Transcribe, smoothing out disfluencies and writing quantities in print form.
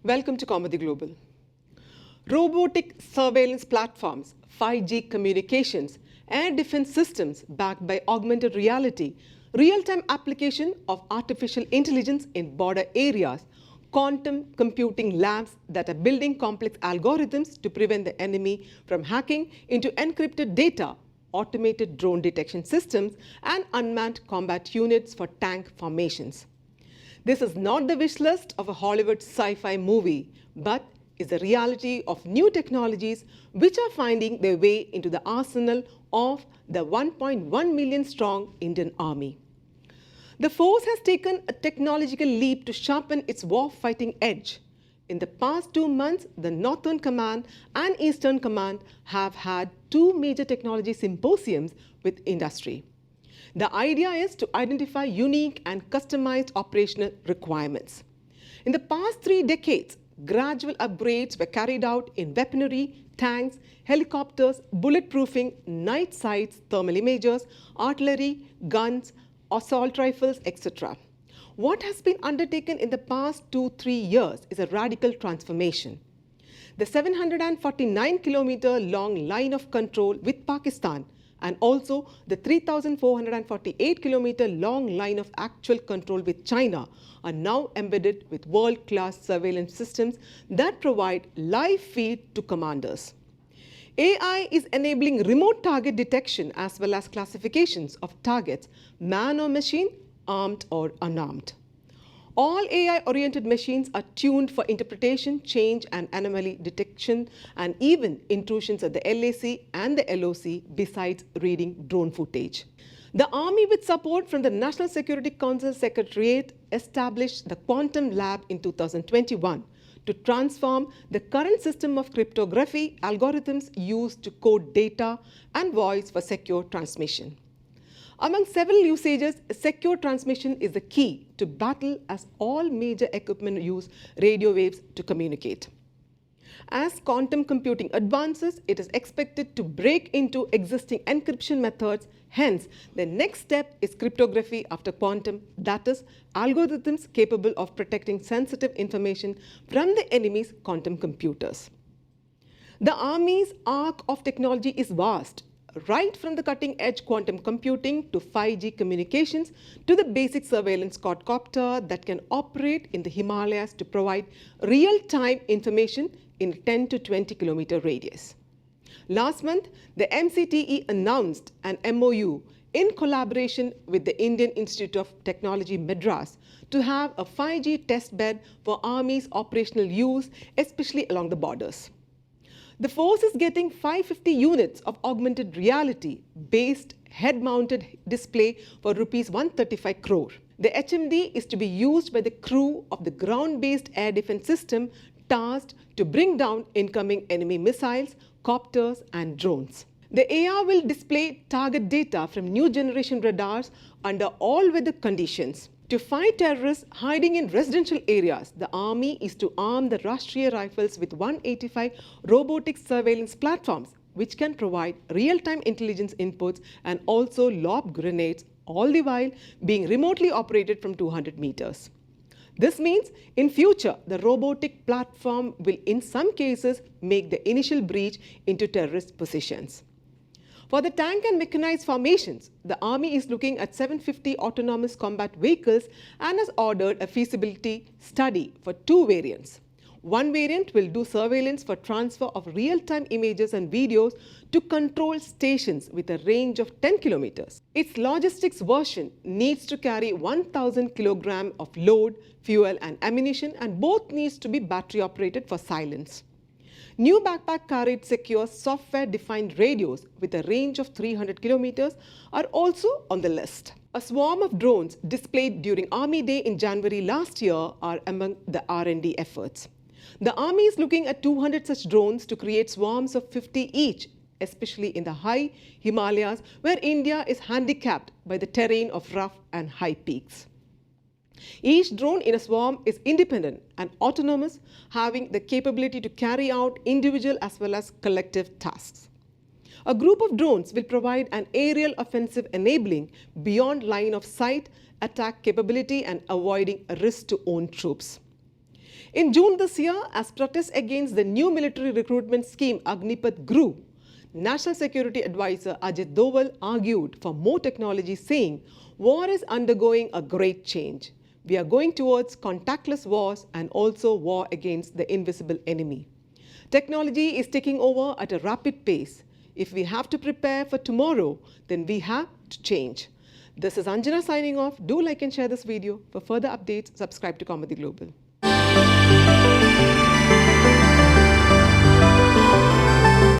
Welcome to Kaumudy Global. Robotic surveillance platforms, 5G communications, air defense systems backed by augmented reality, real-time application of artificial intelligence in border areas, quantum computing labs that are building complex algorithms to prevent the enemy from hacking into encrypted data, automated drone detection systems, and unmanned combat units for tank formations. This is not the wish list of a Hollywood sci-fi movie, but is the reality of new technologies which are finding their way into the arsenal of the 1.1 million strong Indian Army. The force has taken a technological leap to sharpen its war-fighting edge. In the past 2 months, the Northern Command and Eastern Command have had 2 major technology symposiums with industry. The idea is to identify unique and customized operational requirements. In the past 3 decades, gradual upgrades were carried out in weaponry, tanks, helicopters, bulletproofing, night sights, thermal imagers, artillery, guns, assault rifles, etc. What has been undertaken in the past 2-3 years is a radical transformation. The 749-kilometer long line of control with Pakistan and also the 3,448-kilometer long line of actual control with China are now embedded with world-class surveillance systems that provide live feed to commanders. AI is enabling remote target detection as well as classifications of targets, man or machine, armed or unarmed. All AI-oriented machines are tuned for interpretation, change and anomaly detection and even intrusions at the LAC and the LOC besides reading drone footage. The Army, with support from the National Security Council Secretariat, established the Quantum Lab in 2021 to transform the current system of cryptography algorithms used to code data and voice for secure transmission. Among several usages, secure transmission is the key to battle as all major equipment use radio waves to communicate. As quantum computing advances, it is expected to break into existing encryption methods. Hence, the next step is cryptography after quantum, that is, algorithms capable of protecting sensitive information from the enemy's quantum computers. The Army's arc of technology is vast, right from the cutting-edge quantum computing to 5G communications to the basic surveillance quadcopter that can operate in the Himalayas to provide real-time information in a 10 to 20 kilometer radius. Last month, the MCTE announced an MOU in collaboration with the Indian Institute of Technology Madras to have a 5G testbed for Army's operational use, especially along the borders. The force is getting 550 units of augmented reality-based head-mounted display for Rs 135 crore. The HMD is to be used by the crew of the ground-based air defense system tasked to bring down incoming enemy missiles, copters, and drones. The AR will display target data from new generation radars under all weather conditions. To fight terrorists hiding in residential areas, the Army is to arm the Rashtriya Rifles with 185 robotic surveillance platforms, which can provide real-time intelligence inputs and also lob grenades, all the while being remotely operated from 200 meters. This means in future, the robotic platform will in some cases make the initial breach into terrorist positions. For the tank and mechanized formations, the Army is looking at 750 autonomous combat vehicles and has ordered a feasibility study for 2 variants. One variant will do surveillance for transfer of real-time images and videos to control stations with a range of 10 kilometers. Its logistics version needs to carry 1,000 kilograms of load, fuel and ammunition, and both needs to be battery operated for silence. New backpack carried secure software-defined radios with a range of 300 kilometers are also on the list. A swarm of drones displayed during Army Day in January last year are among the R&D efforts. The Army is looking at 200 such drones to create swarms of 50 each, especially in the high Himalayas, where India is handicapped by the terrain of rough and high peaks. Each drone in a swarm is independent and autonomous, having the capability to carry out individual as well as collective tasks. A group of drones will provide an aerial offensive enabling beyond line of sight attack capability and avoiding a risk to own troops. In June this year, as protests against the new military recruitment scheme Agnipath grew, National Security Advisor Ajit Doval argued for more technology, saying, "War is undergoing a great change. We are going towards contactless wars and also war against the invisible enemy. Technology is taking over at a rapid pace. If we have to prepare for tomorrow, then we have to change." This is Anjana signing off. Do like and share this video. For further updates, subscribe to Kaumudy Global.